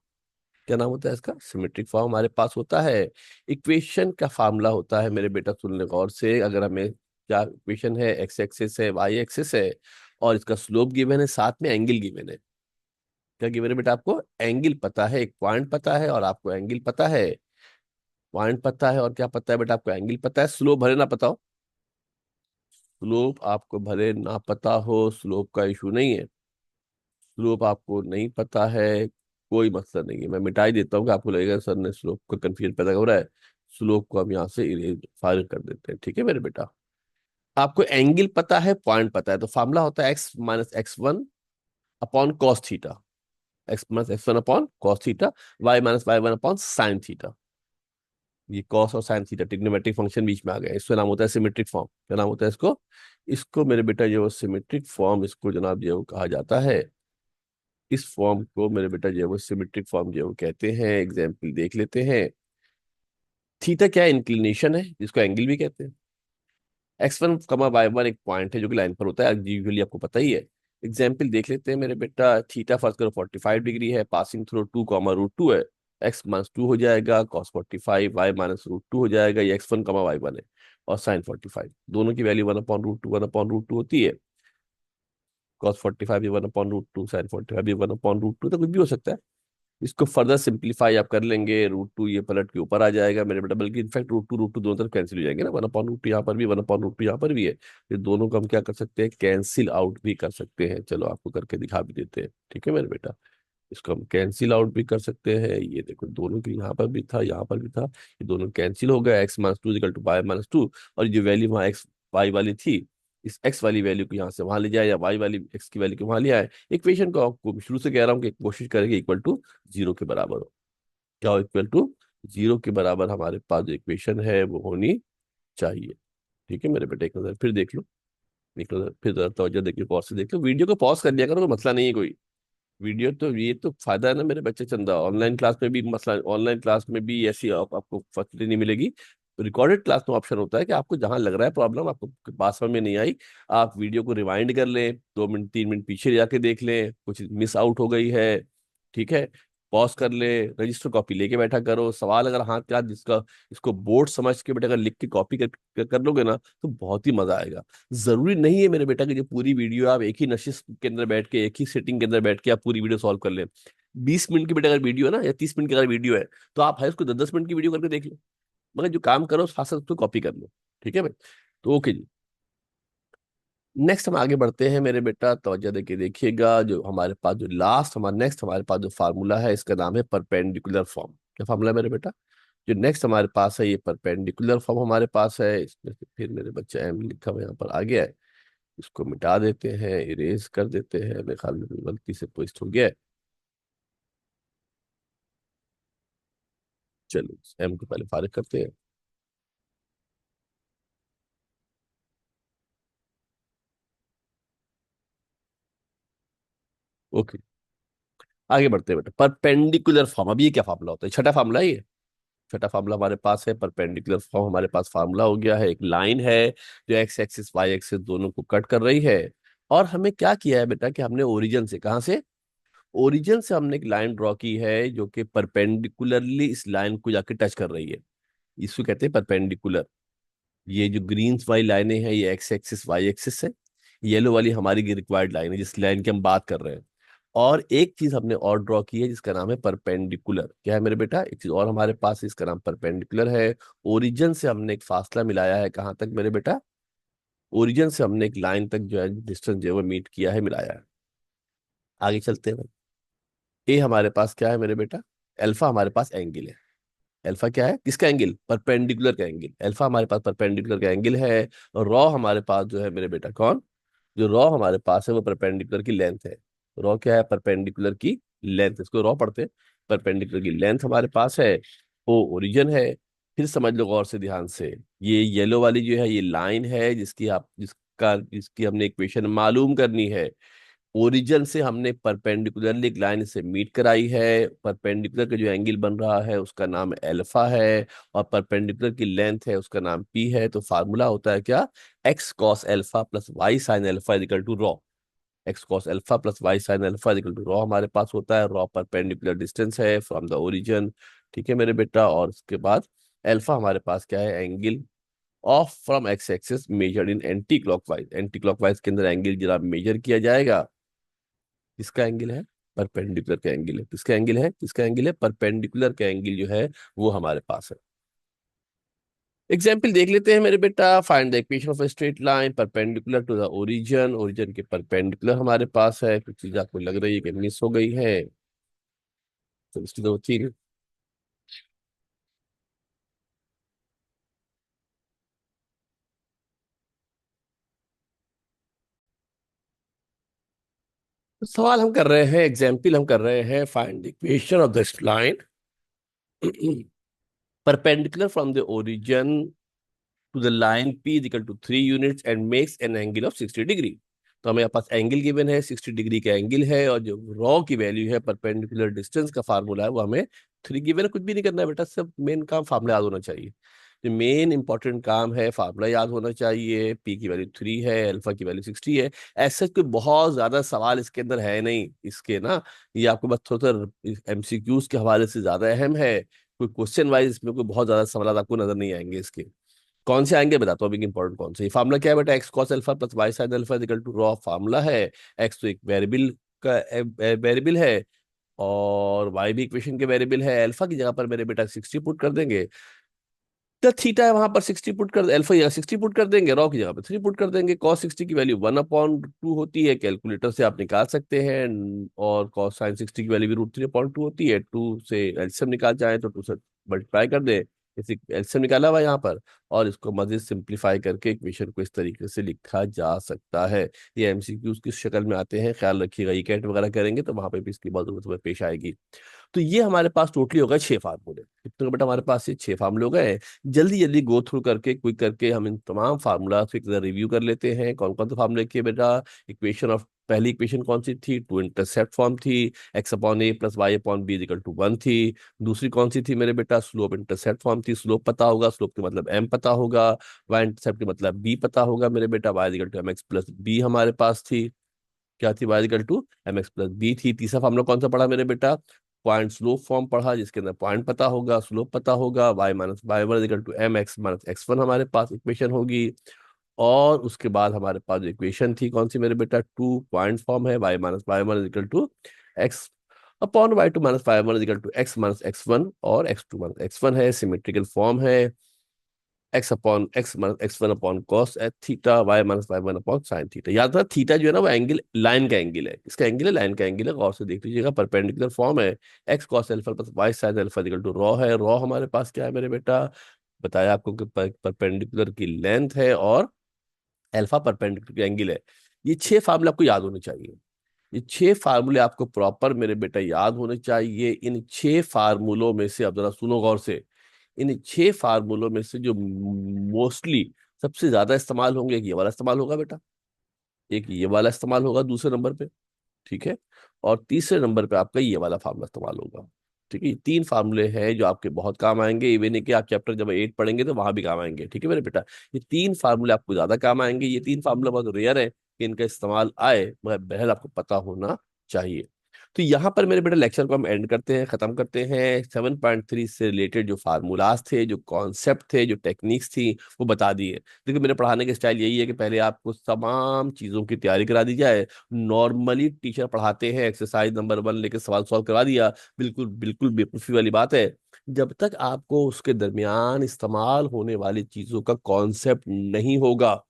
क्या नाम होता है इसका? सिमेट्रिक फॉर्म हमारे पास होता है। इक्वेशन का फार्मूला होता है मेरे बेटा, सुन ले गौर से। अगर हमें, क्या इक्वेशन है, एक्स एक्सिस है, वाई एक्सिस है, और इसका स्लोप गिवन है, साथ में एंगल गिवन है। क्या गिवन है बेटा? आपको एंगल पता है, एक पॉइंट पता है और आपको एंगल पता है। पॉइंट पता है और क्या पता है बेटा? आपको एंगल पता है। स्लोप भले ना पता हो, स्लोप आपको भले ना पता हो, स्लोप का इशू नहीं है। स्लोप आपको नहीं पता है, कोई मसला नहीं है, मैं मिटाई देता हूँ कि आपको लगेगा सर ने स्लोप का कंफ्यूजन पैदा हो रहा है। स्लोप को हम यहाँ से इरेज फारिग कर देते हैं, ठीक है मेरे बेटा। आपको एंगल पता है, पॉइंट पता है, तो फार्मूला होता है x - x1 upon cos theta. x - x1 upon cos theta, y - y1 upon sin theta. ये कॉस और साइन थीटा ट्रिग्नोमेट्रिक फंक्शन बीच में आ गया, इसका नाम होता है सिमेट्रिक फॉर्म। क्या नाम होता है इसको? इसको मेरे बेटा जो सिमेट्रिक फॉर्म, इसको जनाब जो कहा जाता है, इस फॉर्म को मेरे बेटा जो है वो सिमेट्रिक फॉर्म जो है वो कहते हैं। एग्जाम्पल देख लेते हैं। थीटा क्या है? इंक्लिनेशन है, जिसको एंगल भी कहते हैं। x1, y1 एक पॉइंट है जो कि लाइन पर होता है, यूजुअली आपको पता ही है। एग्जाम्पल देख लेते हैं मेरे बेटा। थीटा फर्स्ट करो 45 डिग्री है, पासिंग थ्रू 2, √2 है, x - 2 हो जाएगा, cos 45, y - √2 हो जाएगा, ये x1, y1 है। और sin 45 दोनों की वैल्यू 1/√2 होती है। cos 45 भी 1/√2, sin 45 भी 1/√2, तो कुछ भी हो सकता है। इसको फर्दर सिंप्लीफाई आप कर लेंगे, √2 ये पलट के ऊपर आ जाएगा मेरे बेटा, बल्कि इनफैक्ट √2 दोनों तरफ कैंसिल हो जाएंगे ना, 1/√2 यहाँ पर भी, 1/√2 यहाँ पर भी है। ये दोनों को हम क्या कर सकते हैं, कैंसिल आउट भी कर सकते हैं। चलो आपको करके दिखा भी देते हैं, ठीक है मेरे बेटा। इसको हम कैंसिल आउट भी कर सकते हैं। ये देखो, दोनों के यहाँ पर भी था, यहाँ पर भी था, ये दोनों कैंसिल हो गया। x - 2 = y - 2, और जो वैल्यू वहाँ एक्स वाई वाली थी, इस एक्स वाली वैल्यू को यहाँ से वहां ले जाए, या वाई वाली एक्स की वैल्यू को वहां ले आए। इक्वेशन को आपको शुरू से कह रहा हूँ कि कोशिश करेंगे इक्वल टू 0 के बराबर हो। क्या हो? इक्वल टू जीरो के बराबर हमारे पास जो इक्वेशन है वो होनी चाहिए। ठीक है मेरे बेटे, एक नजर फिर देख लो, एक नजर फिर जरा तवज्जो देखिए, गौर से देख लो, वीडियो को पॉज कर लिया करो, कोई मसला नहीं है कोई। वीडियो तो ये तो फायदा है ना मेरे बच्चे चंदा, ऑनलाइन क्लास में भी मसला, ऑनलाइन क्लास में भी ऐसी आपको फैसिलिटी नहीं मिलेगी। रिकॉर्डेड क्लास में ऑप्शन होता है कि आपको जहां लग रहा है प्रॉब्लम, आपको बात समझ में नहीं आई, आप वीडियो को रिवाइंड कर लें, 2 मिनट 3 मिनट पीछे जाके देख लें, कुछ मिस आउट हो गई है, ठीक है, पॉज कर ले, रजिस्टर कॉपी लेके बैठा करो, सवाल अगर हाथ के हाथ जिसका, इसको बोर्ड समझ के बेटा अगर लिख के कॉपी कर लोगे ना तो बहुत ही मजा आएगा। जरूरी नहीं है मेरे बेटा कि जो पूरी वीडियो आप एक ही नशिश के अंदर बैठ के, एक ही सेटिंग के अंदर बैठ के आप पूरी वीडियो सॉल्व कर ले। 20 मिनट की बेटा अगर वीडियो है ना, या 30 मिनट की अगर वीडियो है, तो आप है उसको 10 10 मिनट की वीडियो करके देख लो, मगर जो काम करो साथ साथ उसको कॉपी कर लो। ठीक है भाई, तो ओके जी। नेक्स्ट हम आगे बढ़ते हैं मेरे बेटा, तवज्जो देके देखिएगा, जो हमारे पास जो लास्ट हमारा नेक्स्ट हमारे पास जो फार्मूला है इसका नाम है परपेंडिकुलर फॉर्म। क्या फार्मूला है मेरे बेटा? जो नेक्स्ट हमारे पास है ये परपेंडिकुलर फॉर्म हमारे पास है। इसमें से फिर मेरे बच्चे एम लिखा हुआ यहाँ पर आ गया है, इसको मिटा देते हैं, इरेज कर देते हैं, मेरे ख्याल में गलती से पोस्ट हो गया है। चलो एम को पहले फारिग करते हैं। ओके, आगे बढ़ते हैं बेटा, परपेंडिकुलर फॉर्म, अब ये क्या फार्मूला होता है? छठा फार्मूला है ये। छठा फार्मूला हमारे पास है परपेंडिकुलर फॉर्म, हमारे पास फार्मूला हो गया है, एक लाइन है जो एक्स एक्सिस वाई एक्सिस दोनों को कट कर रही है, और हमें क्या किया है बेटा कि हमने ओरिजिन से, कहाँ से, ओरिजिन से हमने एक लाइन ड्रॉ की है जो कि परपेंडिकुलरली इस लाइन को जाके टच कर रही है, इसको कहते हैं परपेंडिकुलर। ये जो ग्रीन वाली लाइनें हैं ये एक्स एक्सिस वाई एक्सिस है, येलो वाली हमारी रिक्वायर्ड लाइन है जिस लाइन की हम बात कर रहे हैं। और एक चीज हमने और ड्रॉ की है जिसका नाम है परपेंडिकुलर। क्या है मेरे बेटा? एक चीज और हमारे पास है, इसका नाम परपेंडिकुलर है। ओरिजिन से हमने एक फासला मिलाया है, कहाँ तक मेरे बेटा? ओरिजिन से हमने एक लाइन तक जो है डिस्टेंस जो है मीट किया है, मिलाया है। आगे चलते हैं। ए हमारे पास क्या है मेरे बेटा? अल्फा हमारे पास एंगल है। अल्फा क्या है? किसका एंगल? परपेंडिकुलर का एंगल। अल्फा हमारे पास परपेंडिकुलर का एंगल है। और रॉ हमारे पास जो है मेरे बेटा, कौन, जो रॉ हमारे पास है वो परपेंडिकुलर की लेंथ है। रॉ क्या है? परपेंडिकुलर की लेंथ, इसको रॉ पढ़ते हैं। परपेंडिकुलर की लेंथ हमारे पास है, वो ओरिजिन है। फिर समझ लो गौर से ध्यान से, ये येलो वाली जो है ये लाइन है जिसकी हमने इक्वेशन मालूम करनी है। ओरिजिन से हमने परपेंडिकुलरली एक लाइन से मीट कराई है, परपेंडिकुलर का जो एंगल बन रहा है उसका नाम एल्फा है, और परपेंडिकुलर की लेंथ है उसका नाम पी है। तो फार्मूला होता है क्या? X cos alpha plus y sine alpha equal to rho. X cos alpha plus y sine alpha equal to rho हमारे पास होता है। रॉ परपेंडिकुलर डिस्टेंस है फ्रॉम द ओरिजिन। ठीक है मेरे बेटा, और उसके बाद एल्फा हमारे पास क्या है? Angle of from x axis measured in anti clockwise. Anti clockwise के अंदर एंगल जरा मेजर किया जाएगा, किसका एंगल है? परपेंडिकुलर का एंगल है। किसका एंगल है? किसका एंगल है? परपेंडिकुलर का एंगल जो है वो हमारे पास है। एग्जाम्पल देख लेते हैं मेरे बेटा, find the equation of a straight line perpendicular to the origin. Origin के परपेंडिकुलर हमारे पास है, कुछ चीज आपको लग रही है कि मिस हो गई है, तो इसकी तो ठीक। तो सवाल हम कर रहे हैं, एग्जाम्पल हम कर रहे हैं, find the equation of the line perpendicular from the origin to the line P is equal to 3 units and makes an angle of 60 degree. तो हमें पास एंगल गिवन है, 60 डिग्री का एंगल है, और जो रॉ की वैल्यू है, परपेंडिकुलर डिस्टेंस का फार्मूला है वो हमें 3 गिवन है। कुछ भी नहीं करना है बेटा, सिर्फ मेन काम फार्मूला याद होना चाहिए। जो मेन इंपॉर्टेंट काम है, फार्मूला याद होना चाहिए। पी की वैल्यू 3 है, अल्फा की वैल्यू 60 है। ऐसा कोई बहुत ज्यादा सवाल इसके अंदर है नहीं इसके ना, ये आपको बस थोड़ा सा एमसीक्यूज के हवाले से ज्यादा अहम है। कोई क्वेश्चन वाइज इसमें कोई बहुत ज्यादा सवाल आपको नजर नहीं आएंगे इसके। कौन से आएंगे बताता हूँ अभी इंपॉर्टेंट कौन से। ये फार्मूला क्या है बेटा? X cos alpha plus y sine alpha equal to rho formula है। एक्स तो एक वेरिएबल का वेरिएबल है, और वाई भी इक्वेशन के वेरिएबल है। अल्फा की जगह पर मेरे बेटा 60 पुट कर देंगे, तो थीटा है वहां पर 60 पुट कर, अल्फा की जगह 60 पुट कर देंगे, रॉ की जगह पर 3 पुट कर देंगे। कॉस 60 की वैल्यू 1/2 होती है, कैलकुलेटर से आप निकाल सकते हैं। और कॉस साइन 60 की वैल्यू भी √3/2 होती है। 2 से एलसीएम निकाल जाए तो 2 से मल्टीप्लाई कर दे, इसी एलसीएम निकाला हुआ है यहाँ पर, और इसको मजीद सिंप्लीफाई करके इक्वेशन को इस तरीके से लिखा जा सकता है। ये एमसीक्यूज किस शक्ल में आते हैं ख्याल रखिएगा, ये कैट वगैरह करेंगे तो वहां पे भी इसकी बहुत जरूरत हमें पेश आएगी। तो ये हमारे पास टोटली हो गए 6 फार्मूले। कितने बेटा हमारे पास ये 6 फार्मूले हो गए। जल्दी जल्दी गो थ्रू करके क्विक करके हम इन तमाम फार्मूला को एक रिव्यू कर लेते हैं। कौन कौन से फार्मूले किए बेटा? इक्वेशन ऑफ पहली इक्वेशन कौन सी थी? टू इंटरसेप्ट फॉर्म थी, x upon a plus y upon b equal to 1 थी। दूसरी कौन सी थी मेरे बेटा? स्लोप इंटरसेप्ट फॉर्म थी। स्लोप पता होगा, स्लोप के मतलब एम पता होगा, वाई इंटरसेप्ट के मतलब बी पता होगा मेरे बेटा, y equal to m x plus b हमारे पास थी। क्या थी? Y equal to m x plus b थी। तीसरा फॉर्मूला कौन सा पढ़ा मेरे बेटा? पॉइंट स्लोप फॉर्म पढ़ा, जिसके अंदर पॉइंट पता होगा, स्लोप पता होगा, y minus Y one equal to m x minus x one हमारे पास इक्वेशन होगी। और उसके बाद हमारे पास जो इक्वेशन थी कौन सी मेरे बेटा? 2 पॉइंट फॉर्म है, Y minus Y one equal to X upon Y two minus Y one equal to X minus x one, और X two minus x one है, सिमेट्रिकल फॉर्म है, x upon X minus x one upon cos theta, Y minus Y one upon sine theta. याद रखना theta जो है ना वो angle line का एंगल है, इसका एंगल है, लाइन का एंगल है, गौर से देख लीजिएगा। परपेंडिकुलर फॉर्म है, x cos alpha plus y sine alpha equal to rho है। रॉ हमारे पास क्या है मेरे बेटा? बताया आपको कि परपेंडिकुलर की लेंथ है और एल्फा परपेंडिकुलर एंगल है। ये 6 फार्मूले आपको याद होने चाहिए। ये 6 फार्मूले आपको प्रॉपर मेरे बेटा याद होने चाहिए। इन 6 फार्मूलों में से अब जरा सुनो गौर से, इन 6 फार्मूलों में से जो मोस्टली सबसे ज्यादा इस्तेमाल होंगे, एक ये वाला इस्तेमाल होगा बेटा, एक ये वाला इस्तेमाल होगा दूसरे नंबर पे, ठीक है, और तीसरे नंबर पे आपका ये वाला फार्मूला इस्तेमाल होगा। ठीक है, ये 3 फार्मूले हैं जो आपके बहुत काम आएंगे। इवन है कि आप चैप्टर जब 8 पढ़ेंगे तो वहां भी काम आएंगे। ठीक है मेरे बेटा, ये 3 फार्मूले आपको ज्यादा काम आएंगे। ये 3 फार्मूला बहुत रेयर है कि इनका इस्तेमाल आए, मगर बहरहाल आपको पता होना चाहिए। तो यहाँ पर मेरे बेटा लेक्चर को हम एंड करते हैं, खत्म करते हैं। 7.3 से रिलेटेड जो फार्मूलाज थे, जो कॉन्सेप्ट थे, जो टेक्निक्स थी, वो बता दिए। देखिए मेरे पढ़ाने के स्टाइल यही है कि पहले आपको तमाम चीज़ों की तैयारी करा दी जाए। नॉर्मली टीचर पढ़ाते हैं, एक्सरसाइज नंबर 1 लेके सवाल सॉल्व करवा दिया, बिल्कुल बिल्कुल बेवकूफ़ी वाली बात है। जब तक आपको उसके दरमियान इस्तेमाल होने वाली चीज़ों का कॉन्सेप्ट नहीं होगा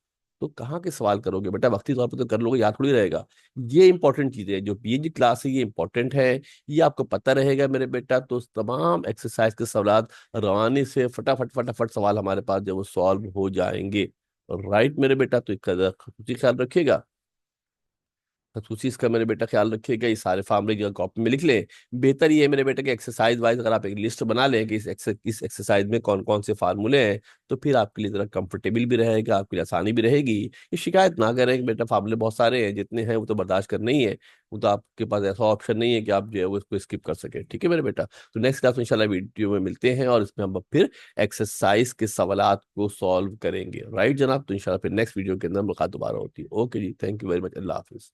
तो कहाँ के सवाल करोगे बेटा? वक्ती तौर पर तो कर लोगे, याद थोड़ी रहेगा। ये इंपॉर्टेंट चीज़ है, जो पीएचडी क्लास है ये इंपॉर्टेंट है। ये आपको पता रहेगा मेरे बेटा तो तमाम एक्सरसाइज के सवाल रवानी से फटाफट फटाफट सवाल हमारे पास जो वो सॉल्व हो जाएंगे। राइट मेरे बेटा, तो इसका खुद ही ख्याल रखिएगा, खसूसी इसका मेरे बेटा ख्याल रखिएगा। ये सारे फार्मूले जो कॉपी में लिख लें। बेहतर ये है मेरे बेटा कि एक्सरसाइज वाइज अगर आप एक लिस्ट बना लें कि इस एक्सरसाइज में कौन कौन से फार्मूले हैं, तो फिर आपके लिए जरा कंफर्टेबल भी रहेगा, आपके लिए आसानी भी रहेगी। ये शिकायत ना करें कि बेटा फार्मूले बहुत सारे हैं, जितने हैं वो तो बर्दाश्त करने ही है। वो तो आपके पास ऐसा ऑप्शन नहीं है कि आप जो है वो इसको स्किप कर सके। ठीक है मेरे बेटा, तो नेक्स्ट क्लास में इंशाल्लाह वीडियो में मिलते हैं और इसमें हम फिर एक्सरसाइज के सवालात को सॉल्व करेंगे। राइट जनाब, तो इंशाल्लाह फिर नेक्स्ट वीडियो के अंदर मुलाकात दोबारा होती है। ओके जी, थैंक यू वेरी मच, अल्लाह हाफिज।